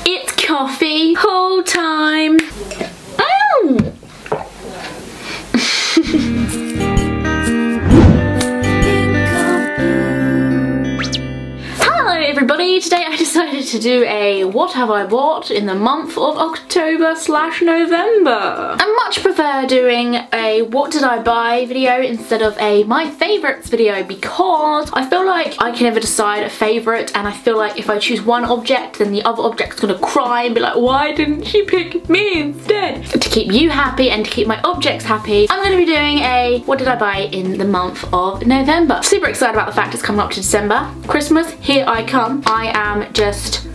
It's coffee haul time. Everybody, today I decided to do a what have I bought in the month of October/November. I much prefer doing a what did I buy video instead of a my favourites video, because I feel like I can never decide a favourite, and I feel like if I choose one object then the other object's gonna cry and be like, why didn't she pick me instead? To keep you happy and to keep my objects happy, I'm going to be doing a what did I buy in the month of November. Super excited about the fact it's coming up to December. Christmas, here I come. I am just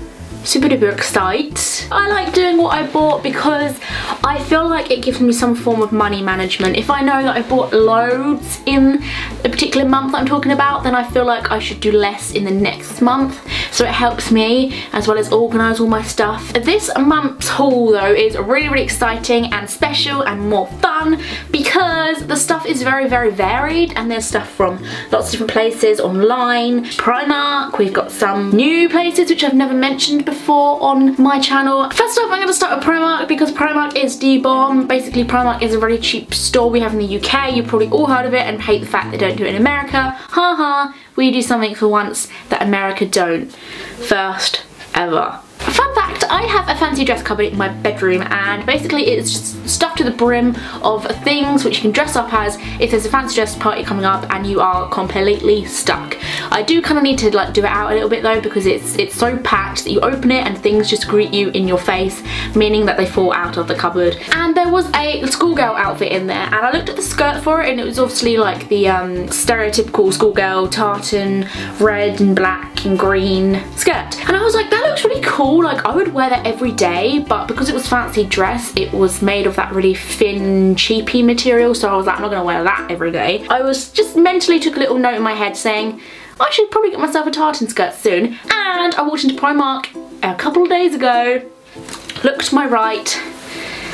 super duper excited. I like doing what I bought because I feel like it gives me some form of money management. If I know that I bought loads in a particular month that I'm talking about, then I feel like I should do less in the next month. So it helps me as well as organise all my stuff. This month's haul though is really, really exciting and special and more fun because the stuff is very, very varied, and there's stuff from lots of different places online. Primark, we've got some new places which I've never mentioned before on my channel. First off, I'm going to start with Primark because Primark is the bomb. Basically, Primark is a very cheap store we have in the UK. You've probably all heard of it and hate the fact they don't do it in America. Haha, we do something for once that America don't. First ever. Fun fact, I have a fancy dress cupboard in my bedroom, and basically it's just stuffed to the brim of things which you can dress up as if there's a fancy dress party coming up and you are completely stuck. I do kind of need to like do it out a little bit though, because it's so packed that you open it and things just greet you in your face, meaning that they fall out of the cupboard. And there was a schoolgirl outfit in there, and I looked at the skirt for it and it was obviously like the stereotypical schoolgirl tartan red and black and green skirt, and I was like, that looks really cool. Like I would wear that every day, but because it was fancy dress, it was made of that really thin cheapy material, so I was like, I'm not gonna wear that every day. I was just mentally took a little note in my head saying I should probably get myself a tartan skirt soon, and I walked into Primark a couple of days ago, looked to my right,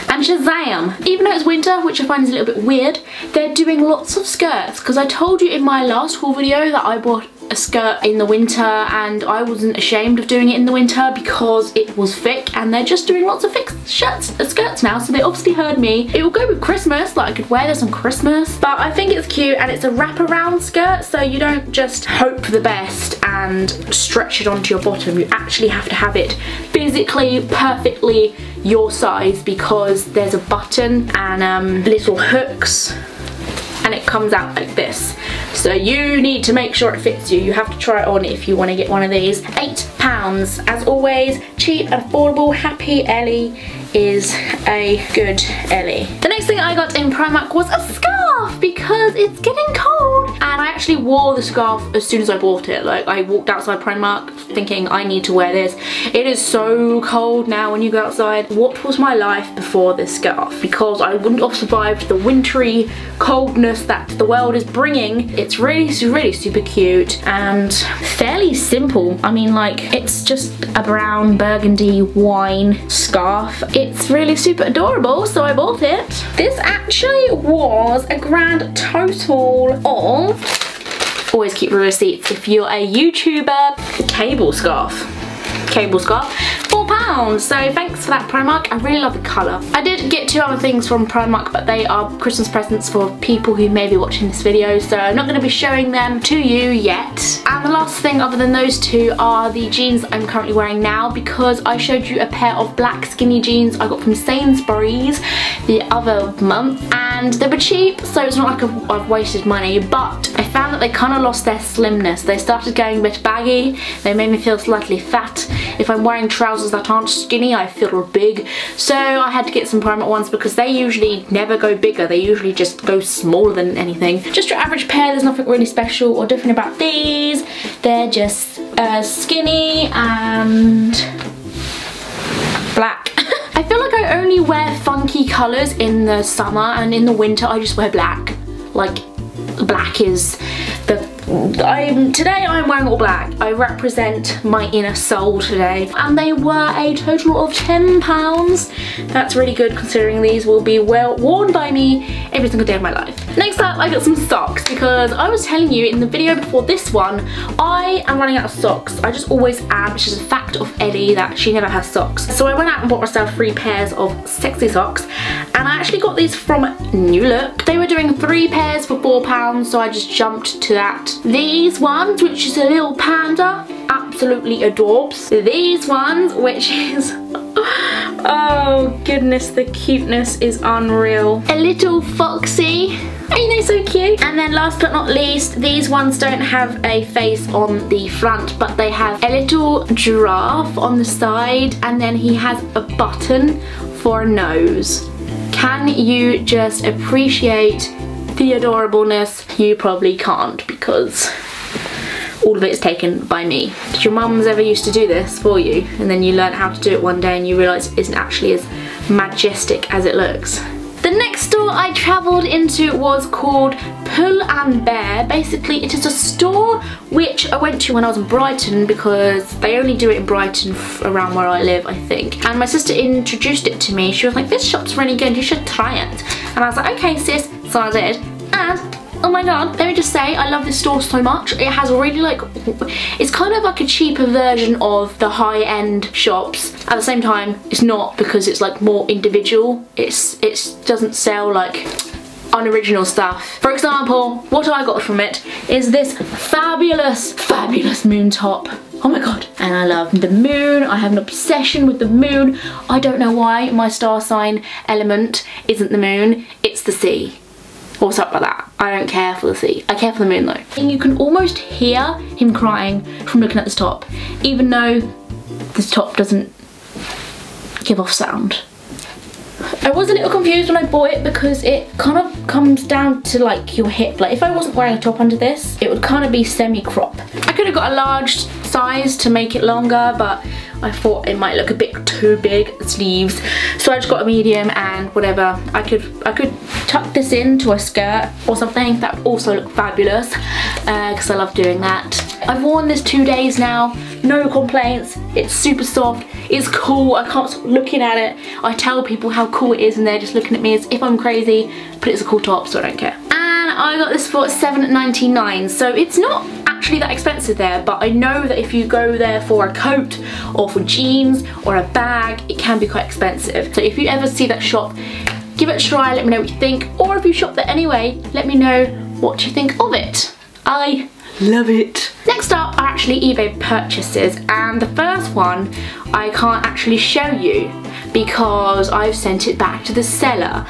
and shazam! Even though it's winter, which I find is a little bit weird, they're doing lots of skirts, because I told you in my last haul video that I bought a skirt in the winter and I wasn't ashamed of doing it in the winter because it was thick, and they're just doing lots of thick skirts now, so they obviously heard me. It will go with Christmas, like I could wear this on Christmas, but I think it's cute, and it's a wraparound skirt, so you don't just hope for the best and stretch it onto your bottom. You actually have to have it physically perfectly your size, because there's a button and little hooks, and it comes out like this. So you need to make sure it fits you. You have to try it on if you want to get one of these. £8. As always, cheap and affordable. Happy Ellie is a good Ellie. The next thing I got in Primark was a scarf, because it's getting cold, and I actually wore the scarf as soon as I bought it. Like I walked outside Primark thinking I need to wear this. It is so cold now when you go outside. What was my life before this scarf? Because I wouldn't have survived the wintry coldness that the world is bringing. It's really super cute and fairly simple. I mean, like, it's just a brown burgundy wine scarf. It's really super adorable, so I bought it. This actually was a grand total of, always keep your receipts if you're a YouTuber, cable scarf, £4. So thanks for that, Primark. I really love the colour. I did get two other things from Primark, but they are Christmas presents for people who may be watching this video, so I'm not going to be showing them to you yet. And the last thing other than those two are the jeans I'm currently wearing now, because I showed you a pair of black skinny jeans I got from Sainsbury's the other month, and they were cheap, so it's not like I've wasted money, but I found that they kind of lost their slimness. They started going a bit baggy, they made me feel slightly fat. If I'm wearing trousers that aren't skinny, I feel big, so I had to get some Primark ones because they usually never go bigger, they usually just go smaller than anything. Just your average pair, there's nothing really special or different about these. They're just skinny and black. I feel like I only wear funky colours in the summer, and in the winter I just wear black. Like, black is the Today I'm wearing all black. I represent my inner soul today. And they were a total of £10. That's really good considering these will be well worn by me every single day of my life. Next up, I got some socks because I was telling you in the video before this one, I am running out of socks. I just always am. It's just a fact of Eddie that she never has socks. So I went out and bought myself 3 pairs of sexy socks, and I actually got these from New Look. They were doing 3 pairs for £4, so I just jumped to that. These ones, which is a little panda, absolutely adorbs. These ones, which is oh goodness, the cuteness is unreal. A little foxy. Ain't they so cute? And then last but not least, these ones don't have a face on the front, but they have a little giraffe on the side, and then he has a button for a nose. Can you just appreciate the adorableness? You probably can't because all of it is taken by me. Did your mums ever used to do this for you and then you learn how to do it one day and you realise it isn't actually as majestic as it looks? The next store I travelled into was called Pull and Bear. Basically, it is a store which I went to when I was in Brighton because they only do it in Brighton around where I live, I think. And my sister introduced it to me. She was like, this shop's really good, you should try it. And I was like, okay sis, so I did. And oh my god, let me just say, I love this store so much. It has really like, it's kind of like a cheaper version of the high-end shops. At the same time, it's not because it's like more individual. It doesn't sell like unoriginal stuff. For example, what I got from it is this fabulous moon top. Oh my god. And I love the moon. I have an obsession with the moon. I don't know why my star sign element isn't the moon, it's the sea. Or something like that. I don't care for the sea. I care for the moon though. And you can almost hear him crying from looking at this top, even though this top doesn't give off sound. I was a little confused when I bought it because it kind of comes down to like your hip. Like if I wasn't wearing a top under this, it would kind of be semi-crop. I could have got a large size to make it longer, but I thought it might look a bit too big, sleeves. So I just got a medium and whatever. I could tuck this into a skirt or something. That would also look fabulous because I love doing that. I've worn this 2 days now, no complaints. It's super soft, it's cool, I can't stop looking at it. I tell people how cool it is and they're just looking at me as if I'm crazy, but it's a cool top, so I don't care. And I got this for $7.99, so it's not actually that expensive there, but I know that if you go there for a coat or for jeans or a bag, it can be quite expensive. So if you ever see that shop, give it a try, let me know what you think, or if you shop there anyway, let me know what you think of it. I love it. Next up are actually eBay purchases, and the first one I can't actually show you because I've sent it back to the seller.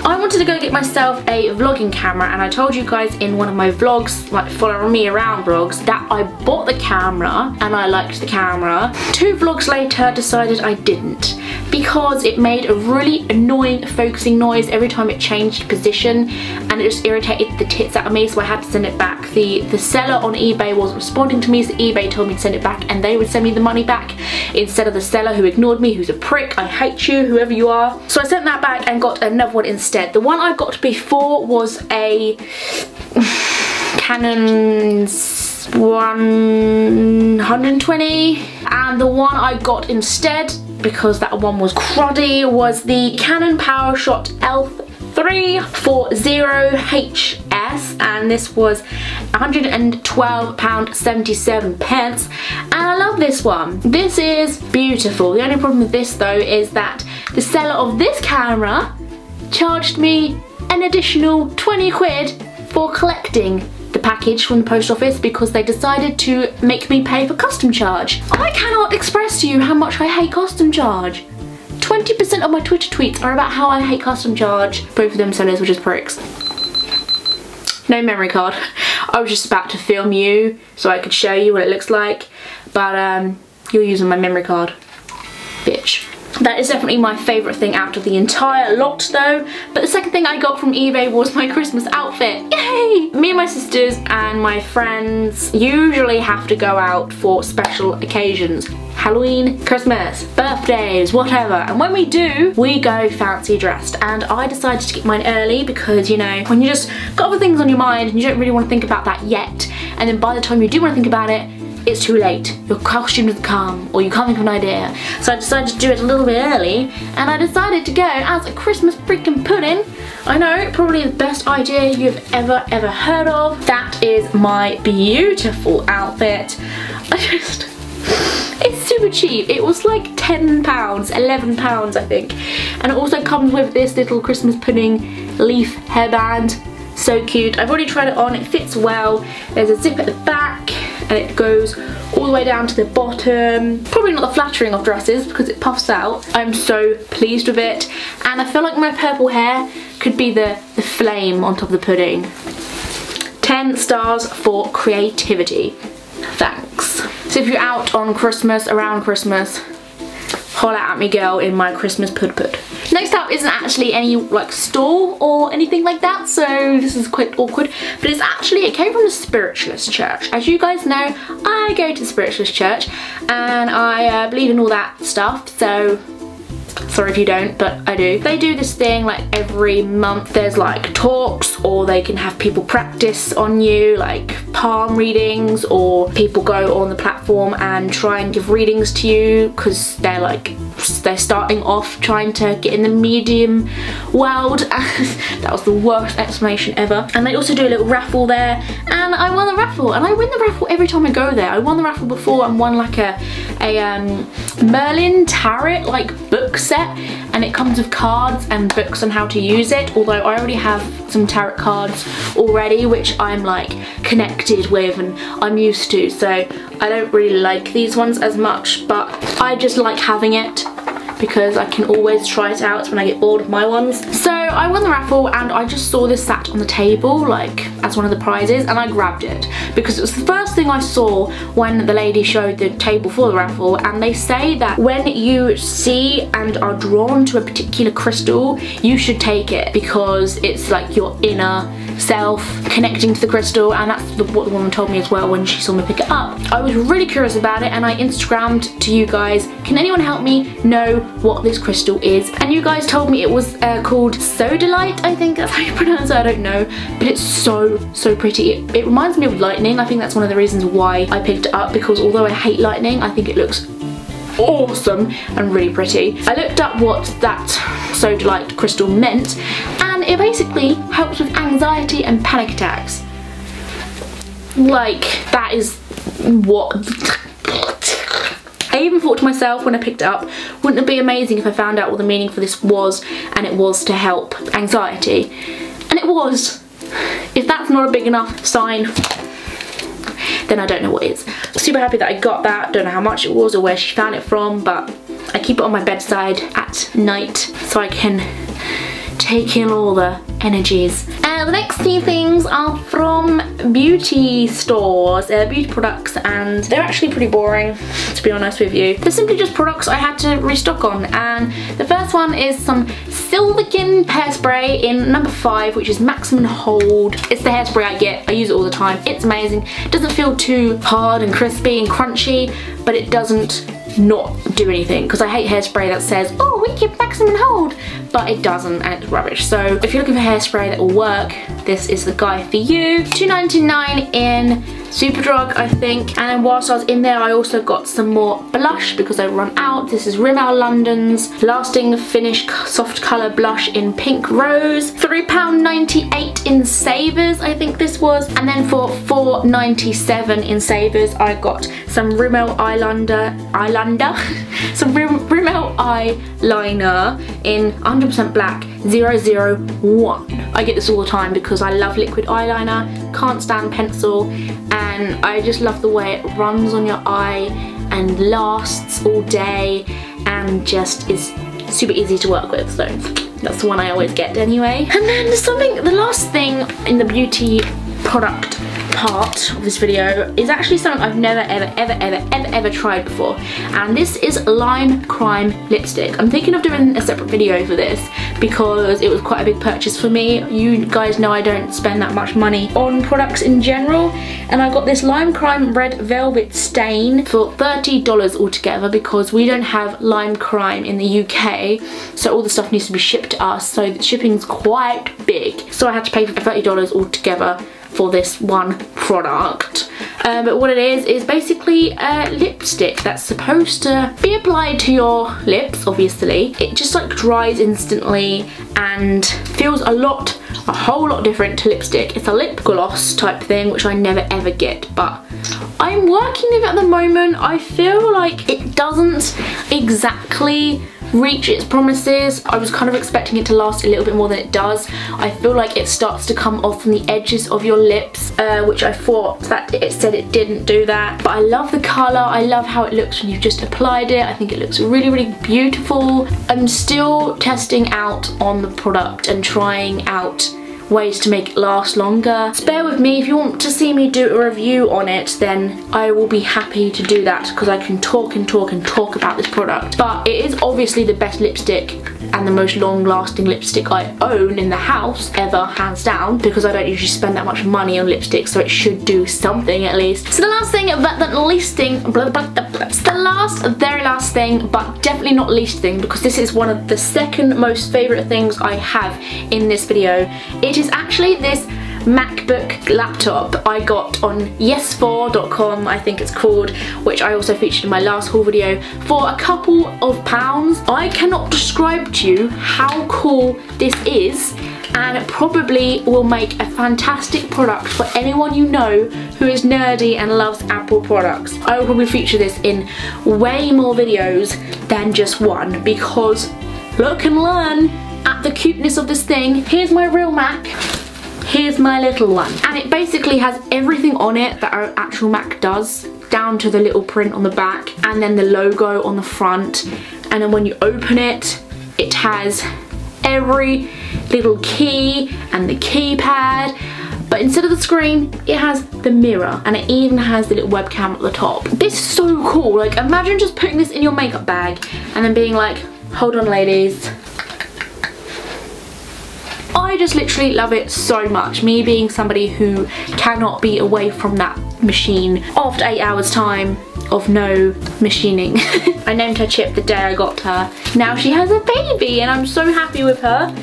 I wanted to go get myself a vlogging camera, and I told you guys in one of my vlogs, like following me around vlogs, that I bought the camera and I liked the camera. 2 vlogs later decided I didn't because it made a really annoying focusing noise every time it changed position, and it just irritated the tits out of me, so I had to send it back. The seller on eBay wasn't responding to me, so eBay told me to send it back and they would send me the money back instead of the seller who ignored me, who's a prick. I hate you, whoever you are. So I sent that back and got another one instead. The one I got before was a Canon 120, and the one I got instead, because that one was cruddy, was the Canon PowerShot L340HS, and this was £112.77, and I love this one. This is beautiful. The only problem with this though is that the seller of this camera charged me an additional 20 quid for collecting the package from the post office because they decided to make me pay for custom charge. I cannot express to you how much I hate custom charge. 20% of my Twitter tweets are about how I hate custom charge. Both of them sellers were just pricks. No memory card. I was just about to film you so I could show you what it looks like, but you're using my memory card. Bitch. That is definitely my favourite thing out of the entire lot though. But the second thing I got from eBay was my Christmas outfit. Yay! Me and my sisters and my friends usually have to go out for special occasions. Halloween, Christmas, birthdays, whatever. And when we do, we go fancy dressed. And I decided to get mine early because, you know, when you just got other things on your mind and you don't really want to think about that yet, and then by the time you do want to think about it, it's too late. Your costume doesn't come, or you can't think of an idea. So I decided to do it a little bit early, and I decided to go as a Christmas freaking pudding. I know, probably the best idea you've ever heard of. That is my beautiful outfit. It's super cheap. It was like £10, £11 I think. And it also comes with this little Christmas pudding leaf hairband. So cute. I've already tried it on, it fits well. There's a zip at the back and it goes all the way down to the bottom. Probably not the flattering of dresses because it puffs out. I'm so pleased with it, and I feel like my purple hair could be the flame on top of the pudding. 10 stars for creativity. Thanks. So if you're out on Christmas, around Christmas, holla at me girl in my Christmas pud. Next up isn't actually any like store or anything like that, so this is quite awkward, but it's actually, it came from the Spiritualist Church. As you guys know, I go to the Spiritualist Church and I believe in all that stuff, so sorry if you don't, but I do. They do this thing like every month. There's like talks, or they can have people practice on you, like palm readings, or people go on the platform and try and give readings to you because they're starting off trying to get in the medium world. That was the worst explanation ever. And they also do a little raffle there, and I won the raffle, and I win the raffle every time I go there. I won the raffle before and won like a Merlin tarot like book set, and it comes with cards and books on how to use it, although I already have some tarot cards already which I'm like connected with and I'm used to, so I don't really like these ones as much, but I just like having it because I can always try it out when I get bored of my ones. So I won the raffle, and I just saw this sat on the table like as one of the prizes, and I grabbed it because it was the first thing I saw when the lady showed the table for the raffle. And they say that when you see and are drawn to a particular crystal, you should take it because it's like your inner self connecting to the crystal, and that's what the woman told me as well when she saw me pick it up. I was really curious about it, and I Instagrammed to you guys, can anyone help me know what this crystal is? And you guys told me it was called Sodalite, I think that's how you pronounce it, I don't know, but it's so pretty. It reminds me of lightning. I think that's one of the reasons why I picked it up, because although I hate lightning, I think it looks awesome and really pretty. I looked up what that Sodalite crystal meant, and it basically helps with anxiety and panic attacks. Like, that is what I even thought to myself when I picked it up, wouldn't it be amazing if I found out what the meaning for this was, and it was to help anxiety? And it was. If that's not a big enough sign, then I don't know what is. Super happy that I got that. Don't know how much it was or where she found it from, but I keep it on my bedside at night so I can take in all the energies. The next few things are from beauty stores. They're beauty products, and they're actually pretty boring, to be honest with you. They're simply just products I had to restock on, and the first one is some Silvikin hairspray in number 5, which is maximum hold. It's the hairspray I get. I use it all the time. It's amazing. It doesn't feel too hard and crispy and crunchy, but it doesn't not do anything, because I hate hairspray that says, oh, we give maximum hold, but it doesn't, and it's rubbish. So if you're looking for hairspray that will work, this is the guy for you. $2.99 in Superdrug, I think. And then whilst I was in there, I also got some more blush because I've run out. This is Rimmel London's Lasting Finish Soft Colour Blush in Pink Rose. £3.98 in Savers, I think this was. And then for $4.97 in Savers, I got some Rimmel some Rimmel eyeliner in 100% black 001. I get this all the time because I love liquid eyeliner, can't stand pencil, and I just love the way it runs on your eye and lasts all day and just is super easy to work with, so that's the one I always get anyway. And then the last thing in the beauty product part of this video is actually something I've never ever tried before, and this is Lime Crime lipstick. I'm thinking of doing a separate video for this because it was quite a big purchase for me. You guys know I don't spend that much money on products in general, and I got this Lime Crime Red Velvet Stain for $30 altogether because we don't have Lime Crime in the UK, so all the stuff needs to be shipped to us, so the shipping's quite big. So I had to pay for $30 altogether for this one product. But what it is basically a lipstick that's supposed to be applied to your lips, obviously. It just like dries instantly and feels a whole lot different to lipstick. It's a lip gloss type thing, which I never ever get, but I'm working with it at the moment. I feel like it doesn't exactly reach its promises. I was kind of expecting it to last a little bit more than it does. I feel like it starts to come off from the edges of your lips, which I thought that it said it didn't do that. But I love the colour, I love how it looks when you've just applied it. I think it looks really beautiful. I'm still testing out on the product and trying out ways to make it last longer. So bear with me. If you want to see me do a review on it, then I will be happy to do that because I can talk about this product. But it is obviously the best lipstick and the most long-lasting lipstick I own in the house ever, hands down, because I don't usually spend that much money on lipstick, so it should do something at least. So the last thing, but the least thing, very last thing, but definitely not least thing, because this is one of the second most favourite things I have in this video. It is actually this Macbook laptop I got on yes4.com, I think it's called, which I also featured in my last haul video, for a couple of pounds. I cannot describe to you how cool this is, and it probably will make a fantastic product for anyone you know who is nerdy and loves Apple products. I will probably feature this in way more videos than just one, because look and learn at the cuteness of this thing. Here's my real Mac. Here's my little one. And it basically has everything on it that our actual Mac does, down to the little print on the back and then the logo on the front. And then when you open it, it has every little key and the keypad. But instead of the screen, it has the mirror, and it even has the little webcam at the top. This is so cool. Like, imagine just putting this in your makeup bag and then being like, hold on ladies. I just literally love it so much. Me being somebody who cannot be away from that machine after 8 hours time of no machining. I named her Chip the day I got her. Now she has a baby and I'm so happy with her.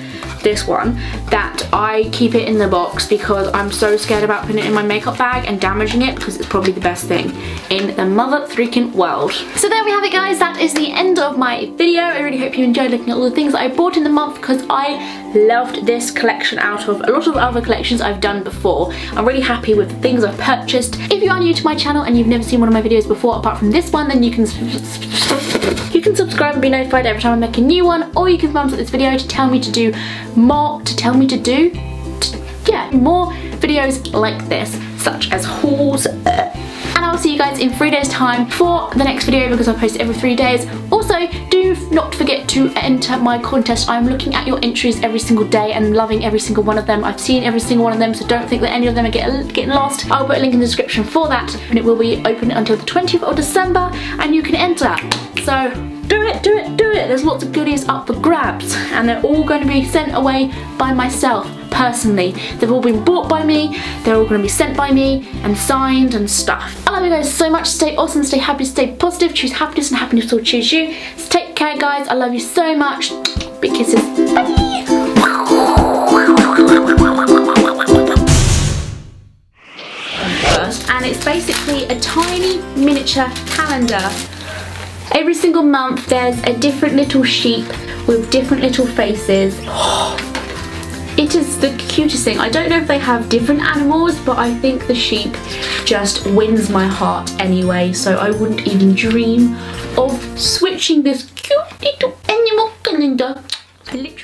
This one, that I keep it in the box because I'm so scared about putting it in my makeup bag and damaging it, because it's probably the best thing in the mother freaking world. So there we have it guys, that is the end of my video. I really hope you enjoyed looking at all the things that I bought in the month, because I loved this collection out of a lot of other collections I've done before. I'm really happy with the things I've purchased. If you are new to my channel and you've never seen one of my videos before apart from this one, then you can subscribe and be notified every time I make a new one, or you can thumbs up this video to tell me to do more, more videos like this, such as hauls. And I'll see you guys in 3 days time for the next video, because I post it every 3 days. Also, do not forget to enter my contest. I'm looking at your entries every single day and loving every single one of them. I've seen every single one of them, so don't think that any of them are getting lost. I'll put a link in the description for that, and it will be open until the 20th of December, and you can enter. So do it. There's lots of goodies up for grabs, and they're all going to be sent away by myself personally. They've all been bought by me, they're all going to be sent by me and signed and stuff. I love you guys so much. Stay awesome, stay happy, stay positive, choose happiness, and happiness will choose you. So take care guys, I love you so much. Big kisses. Bye! And it's basically a tiny miniature calendar. Every single month there's a different little sheep with different little faces. It is the cutest thing. I don't know if they have different animals, but I think the sheep just wins my heart anyway, so I wouldn't even dream of switching this cute little animal calendar. I literally